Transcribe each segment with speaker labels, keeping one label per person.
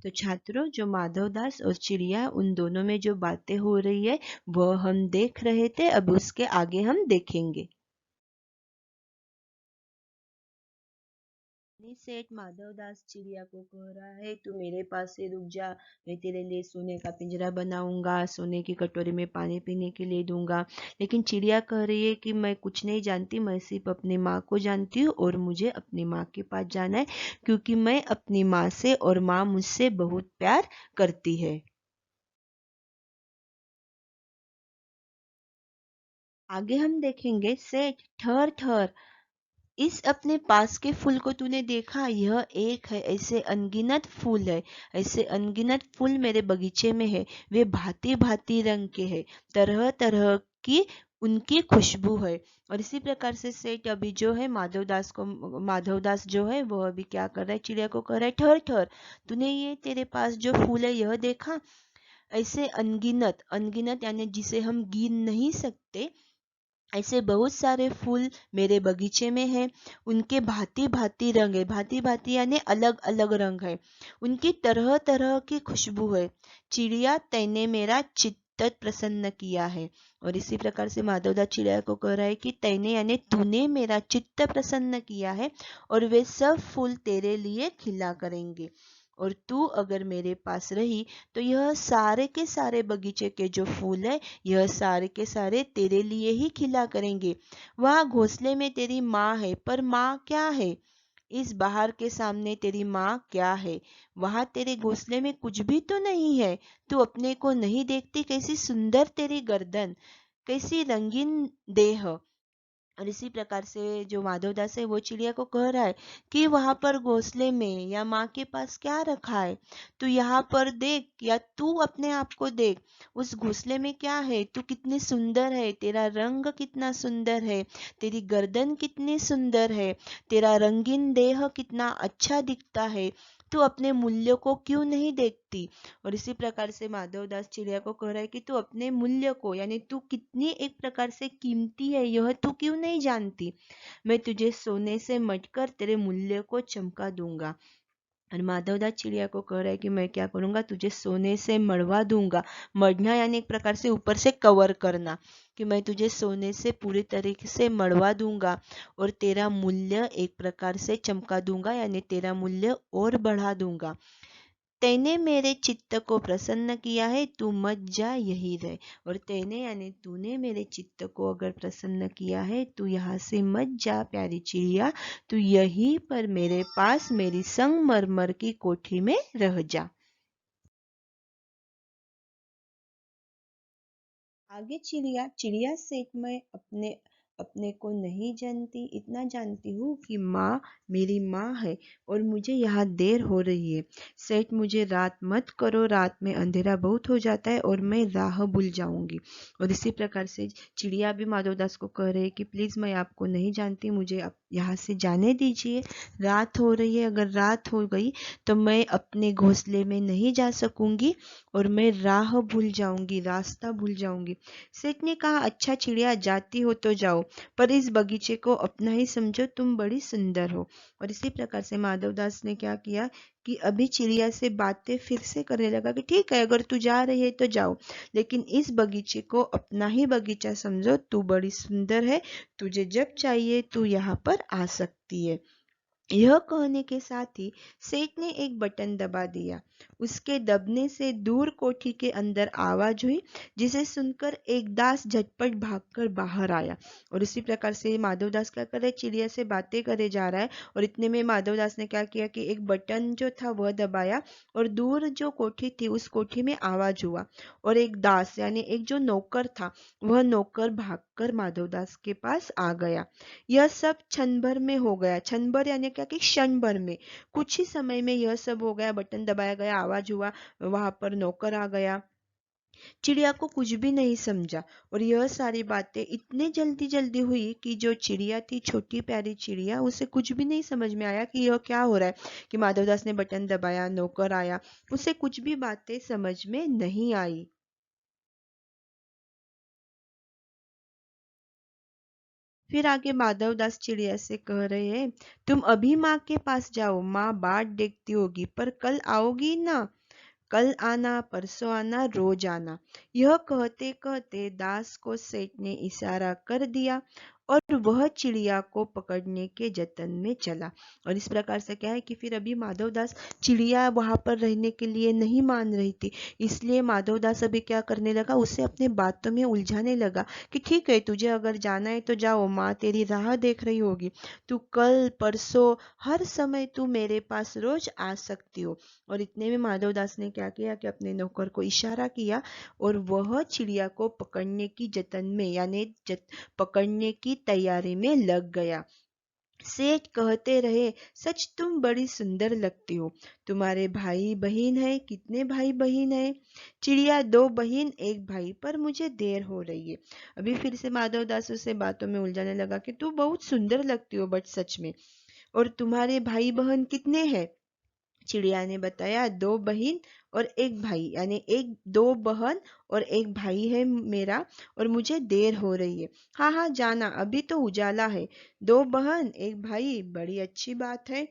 Speaker 1: तो छात्रों, जो माधवदास और चिड़िया उन दोनों में जो बातें हो रही है वह हम देख रहे थे। अब उसके आगे हम देखेंगे। सेठ माधवदास चिड़िया को कह रहा है, तू मेरे पास से रुक जा, मैं तेरे लिए सोने का पिंजरा बनाऊंगा, सोने की कटोरी में पानी पीने के लिए दूंगा। लेकिन चिड़िया कह रही है कि मैं कुछ नहीं जानती, मैं सिर्फ अपनी माँ को जानती हूँ और मुझे अपनी माँ के पास जाना है, क्योंकि मैं अपनी माँ से और माँ मुझसे बहुत प्यार करती है। आगे हम देखेंगे, सेठ ठहर ठहर, इस अपने पास के फूल को तूने देखा? यह एक है, ऐसे अनगिनत फूल है, ऐसे अनगिनत फूल मेरे बगीचे में है। वे भांति भांति रंग के हैं, तरह तरह की उनकी खुशबू है। और इसी प्रकार से सेठ अभी जो है माधवदास जो है वह अभी क्या कर रहा है, चिड़िया को कह रहा है, ठहर ठहर, तूने ये तेरे पास जो फूल है यह देखा? ऐसे अनगिनत, अनगिनत यानी जिसे हम गिन नहीं सकते, ऐसे बहुत सारे फूल मेरे बगीचे में हैं। उनके भांति भांति रंग है, भांति भांति यानी अलग अलग रंग है, उनकी तरह तरह की खुशबू है। चिड़िया, तैने मेरा चित्त प्रसन्न किया है। और इसी प्रकार से माधवदास चिड़िया को कह रहा है कि तैने यानी तूने मेरा चित्त प्रसन्न किया है, और वे सब फूल तेरे लिए खिला करेंगे। और तू अगर मेरे पास रही तो यह सारे के सारे बगीचे के जो फूल है, यह सारे के सारे तेरे लिए ही खिला करेंगे। वहाँ घोंसले में तेरी माँ है, पर माँ क्या है? इस बाहर के सामने तेरी माँ क्या है? वहाँ तेरे घोंसले में कुछ भी तो नहीं है। तू अपने को नहीं देखती? कैसी सुंदर तेरी गर्दन, कैसी रंगीन देह। और इसी प्रकार से जो माधवदास है वो चिड़िया को कह रहा है कि वहां पर घोंसले में या माँ के पास क्या रखा है, तू यहाँ पर देख, या तू अपने आप को देख, उस घोंसले में क्या है, तू कितनी सुंदर है, तेरा रंग कितना सुंदर है, तेरी गर्दन कितनी सुंदर है, तेरा रंगीन देह कितना अच्छा दिखता है। तू अपने मूल्य को क्यों नहीं देखती? और इसी प्रकार से माधवदास चिड़िया को कह रहा है कि तू अपने मूल्य को, यानी तू कितनी एक प्रकार से कीमती है, यह तू क्यों नहीं जानती? मैं तुझे सोने से मटकर तेरे मूल्य को चमका दूंगा। और माधवदास चिड़िया को कह रहा है कि मैं क्या करूंगा, तुझे सोने से मढ़वा दूंगा। मढ़ना यानी एक प्रकार से ऊपर से कवर करना, कि मैं तुझे सोने से पूरी तरीके से मढ़वा दूंगा और तेरा मूल्य एक प्रकार से चमका दूंगा, यानी तेरा मूल्य और बढ़ा दूंगा। तैने मेरे चित्त को प्रसन्न किया है, तू मत जा, यही रहे। और तैने यानी तूने मेरे चित्त को अगर प्रसन्न किया है, तू यहाँ से मत जा प्यारी चिड़िया, तू यहीं पर मेरे पास मेरी संगमरमर की कोठी में रह जा। आगे चिड़िया, चिड़िया सेठ, मैं अपने अपने को नहीं जानती, इतना जानती हूँ कि माँ मेरी माँ है और मुझे यहाँ देर हो रही है। सेठ, मुझे रात मत करो, रात में अंधेरा बहुत हो जाता है और मैं राह भूल जाऊंगी। और इसी प्रकार से चिड़िया भी माधवदास को कह रहे हैं कि प्लीज़ मैं आपको नहीं जानती, मुझे आप यहाँ से जाने दीजिए, रात हो रही है, अगर रात हो गई तो मैं अपने घोंसले में नहीं जा सकूंगी और मैं राह भूल जाऊंगी, रास्ता भूल जाऊंगी। सेठ ने कहा, अच्छा चिड़िया, जाती हो तो जाओ, पर इस बगीचे को अपना ही समझो, तुम बड़ी सुंदर हो। और इसी प्रकार से माधवदास ने क्या किया कि अभी चिड़िया से बातें फिर से करने लगा कि ठीक है, अगर तू जा रही है तो जाओ, लेकिन इस बगीचे को अपना ही बगीचा समझो, तू बड़ी सुंदर है, तुझे जब चाहिए तू यहाँ पर आ सकती है। यह कहने के साथ ही सेठ ने एक बटन दबा दिया। उसके दबने से दूर कोठी के अंदर आवाज हुई, जिसे सुनकर एक दास झटपट भागकर बाहर आया। और इसी प्रकार से माधवदास क्या कर रहे, चिड़िया से बातें करे जा रहा है, और इतने में माधवदास ने क्या किया कि एक बटन जो था वह दबाया, और दूर जो कोठी थी उस कोठी में आवाज हुआ, और एक दास यानी एक जो नौकर था, वह नौकर भागकर माधवदास के पास आ गया। यह सब क्षण भर में हो गया। क्षण भर यानी क्या कि क्षण भर में, कुछ ही समय में यह सब हो गया। बटन दबाया गया, आवाज हुआ, वहां पर नौकर आ गया। चिड़िया को कुछ भी नहीं समझा, और यह सारी बातें इतने जल्दी जल्दी हुई कि जो चिड़िया थी, छोटी प्यारी चिड़िया, उसे कुछ भी नहीं समझ में आया कि यह क्या हो रहा है, कि माधवदास ने बटन दबाया, नौकर आया, उसे कुछ भी बातें समझ में नहीं आई। फिर आगे माधवदास चिड़िया से कह रहे हैं, तुम अभी माँ के पास जाओ, माँ बाट देखती होगी, पर कल आओगी ना? कल आना, परसों आना, रोज आना। यह कहते कहते दास को सेठ ने इशारा कर दिया और वह चिड़िया को पकड़ने के जतन में चला। और इस प्रकार से क्या है कि फिर अभी माधवदास चिड़िया वहां पर रहने के लिए नहीं मान रही थी, इसलिए माधवदास अभी क्या करने लगा, उसे अपने बातों में उलझाने लगा कि ठीक है, तुझे अगर जाना है तो जाओ, माँ तेरी राह देख रही होगी, तू कल परसों हर समय तू मेरे पास रोज आ सकती हो। और इतने में माधवदास ने क्या किया कि अपने नौकर को इशारा किया और वह चिड़िया को पकड़ने की जतन में यानी पकड़ने की तैयारी में लग गया। सेठ कहते रहे, सच तुम बड़ी सुंदर लगती हो। तुम्हारे भाई बहन है? कितने भाई बहन है? चिड़िया, दो बहन एक भाई, पर मुझे देर हो रही है। अभी फिर से माधवदास उसे बातों में उलझाने लगा कि तू बहुत सुंदर लगती हो, बट सच में। और तुम्हारे भाई बहन कितने हैं? चिड़िया ने बताया, दो बहन और एक भाई, यानी एक दो बहन और एक भाई है मेरा, और मुझे देर हो रही है। हाँ हाँ जाना, अभी तो उजाला है। दो बहन एक भाई, बड़ी अच्छी बात है।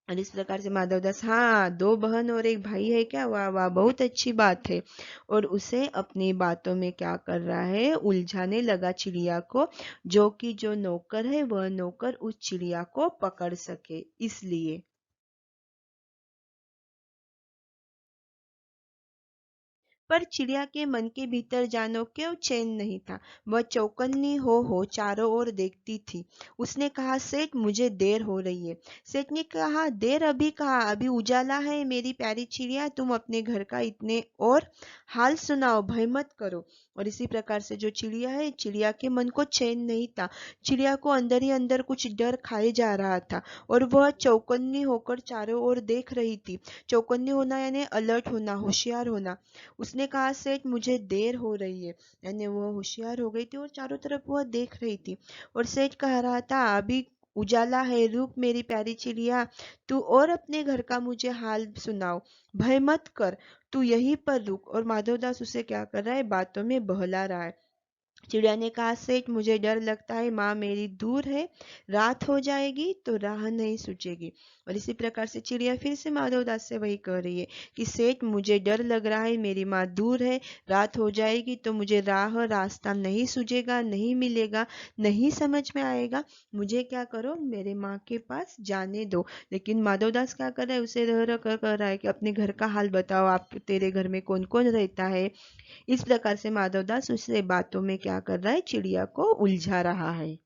Speaker 1: और इस प्रकार से माधवदास, हाँ दो बहन और एक भाई है क्या? वाह वाह, बहुत अच्छी बात है। और उसे अपनी बातों में क्या कर रहा है, उलझाने लगा चिड़िया को, जो कि जो नौकर है वह नौकर उस चिड़िया को पकड़ सके इसलिए। पर चिड़िया के मन के भीतर जानो क्यों चैन नहीं था। वह चौकन्नी हो चारों ओर देखती थी। उसने कहा, सेठ मुझे देर हो रही है। सेठ ने कहा, देर अभी कहा, अभी उजाला है मेरी प्यारी चिड़िया, तुम अपने घर का इतने और हाल सुनाओ, भय मत करो। और इसी प्रकार से जो चिड़िया है, चिड़िया के मन को चैन नहीं था। चिड़िया को अंदर ही अंदर कुछ डर खाए जा रहा था और वह चौकन्नी होकर चारों ओर देख रही थी। चौकन्नी होना यानी अलर्ट होना, होशियार होना। उसने कहा, सेठ मुझे देर हो रही है, यानी वो होशियार हो गई थी और चारों तरफ वह देख रही थी। और सेठ कह रहा था, अभी उजाला है, रुक मेरी प्यारी चिड़िया, तू और अपने घर का मुझे हाल सुनाओ, भय मत कर, तू यहीं पर रुक। और माधवदास उसे क्या कर रहा है, बातों में बहला रहा है। चिड़िया ने कहा, सेठ मुझे डर लगता है, माँ मेरी दूर है, रात हो जाएगी तो राह नहीं सूझेगी। और इसी प्रकार से चिड़िया फिर से माधवदास से वही कह रही है कि सेठ मुझे डर लग रहा है, मेरी माँ दूर है, रात हो जाएगी तो मुझे रास्ता नहीं सूझेगा, नहीं मिलेगा, नहीं समझ में आएगा, मुझे क्या करो, मेरे माँ के पास जाने दो। लेकिन माधवदास क्या कर रहा है, उसे रह रह कर रहा है कि अपने घर का हाल बताओ, आप तेरे घर में कौन कौन रहता है। इस प्रकार से माधवदास उससे बातों में क्या कर रहा है, चिड़िया को उलझा रहा है।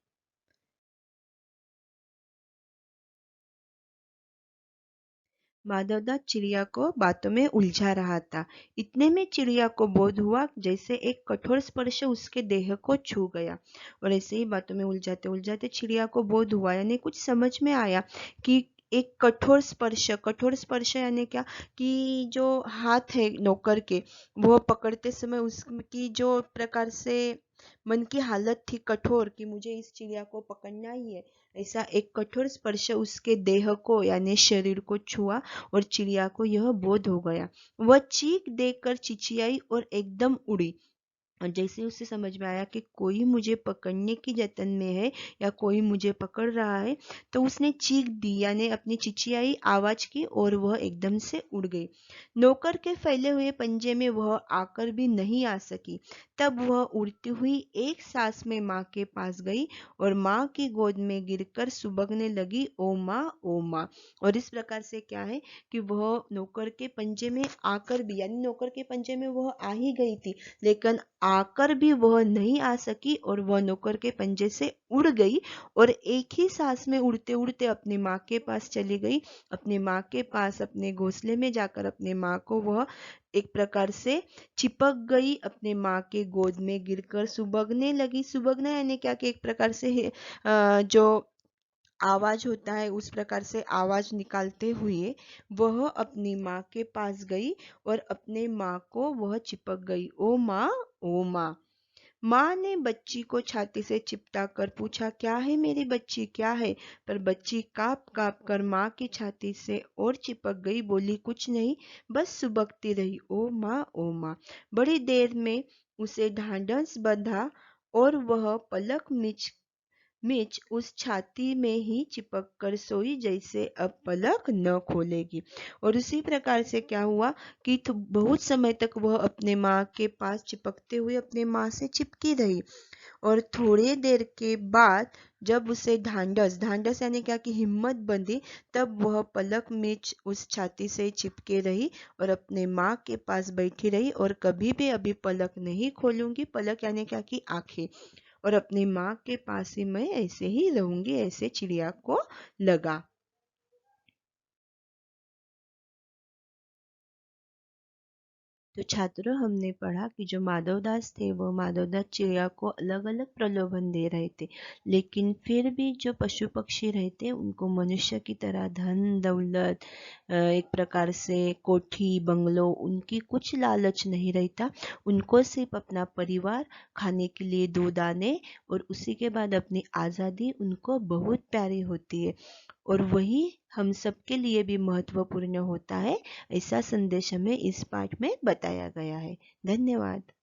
Speaker 1: माधवदास चिड़िया को बातों में उलझा रहा था। इतने में चिड़िया को बोध हुआ जैसे एक कठोर स्पर्श उसके देह को छू गया। और ऐसे ही बातों में उलझाते उलझाते चिड़िया को बोध हुआ, यानी कुछ समझ में आया कि एक कठोर स्पर्श यानी क्या, कि जो हाथ है नौकर के, वो पकड़ते समय उसकी जो प्रकार से मन की हालत थी कठोर, कि मुझे इस चिड़िया को पकड़ना ही है, ऐसा एक कठोर स्पर्श उसके देह को यानी शरीर को छुआ और चिड़िया को यह बोध हो गया। वह चीख देकर चिचियाई और एकदम उड़ी। और जैसे ही उसे समझ में आया कि कोई मुझे पकड़ने की जतन में है या कोई मुझे पकड़ रहा है, तो उसने चीख दी यानी अपनी चिचियाई आवाज की और वह एकदम से उड़ गई। नौकर के फैले हुए पंजे में वह आकर भी नहीं आ सकी। तब वह उड़ती हुई एक सांस में माँ के पास गई और माँ की गोद में गिरकर सुबकने लगी, ओ माँ ओ माँ। और इस प्रकार से क्या है कि वह नौकर के पंजे में आकर भी, यानी नौकर के पंजे में वह आ ही गई थी, लेकिन आकर भी वह नहीं आ सकी और वह नौकर के पंजे से उड़ गई और एक ही सांस में उड़ते उड़ते अपनी माँ के पास चली गई। अपनी माँ के पास अपने घोंसले में जाकर अपने माँ को वह एक प्रकार से चिपक गई, अपने माँ के गोद में गिरकर सुबगने लगी। सुबगना यानी क्या कि एक प्रकार से जो आवाज होता है उस प्रकार से आवाज निकालते हुए वह अपनी माँ के पास गई और अपने माँ को वह चिपक गई, ओ माँ ओ माँ। माँ ने बच्ची को छाती से चिपटा कर पूछा, क्या है मेरी बच्ची, क्या है? पर बच्ची कांप कांप कर माँ की छाती से और चिपक गई, बोली कुछ नहीं, बस सुबकती रही, ओ माँ ओ माँ। बड़ी देर में उसे ढांढस बंधा और वह पलक मिर्च उस छाती में ही चिपक कर सोई जैसे अब पलक न खोलेगी। और उसी प्रकार से क्या हुआ कि बहुत समय तक वह अपने माँ के पास चिपकते हुए अपने माँ से चिपकी रही। और थोड़े देर के बाद जब उसे ढांढस ढांढस यानी क्या कि हिम्मत बंधी, तब वह पलक में उस छाती से चिपके रही और अपने माँ के पास बैठी रही और कभी भी अभी पलक नहीं खोलूंगी, पलक यानी क्या कि आंखें, और अपनी माँ के पास ही मैं ऐसे ही रहूंगी, ऐसे चिड़िया को लगा। तो छात्रों, हमने पढ़ा कि जो माधवदास थे वो माधवदास चिड़िया को अलग अलग प्रलोभन दे रहे थे, लेकिन फिर भी जो पशु पक्षी रहते उनको मनुष्य की तरह धन दौलत, एक प्रकार से कोठी बंगलो, उनकी कुछ लालच नहीं रहता। उनको सिर्फ अपना परिवार, खाने के लिए दो दाने और उसी के बाद अपनी आज़ादी उनको बहुत प्यारी होती है। और वही हम सबके लिए भी महत्वपूर्ण होता है, ऐसा संदेश हमें इस पाठ में बताया गया है। धन्यवाद।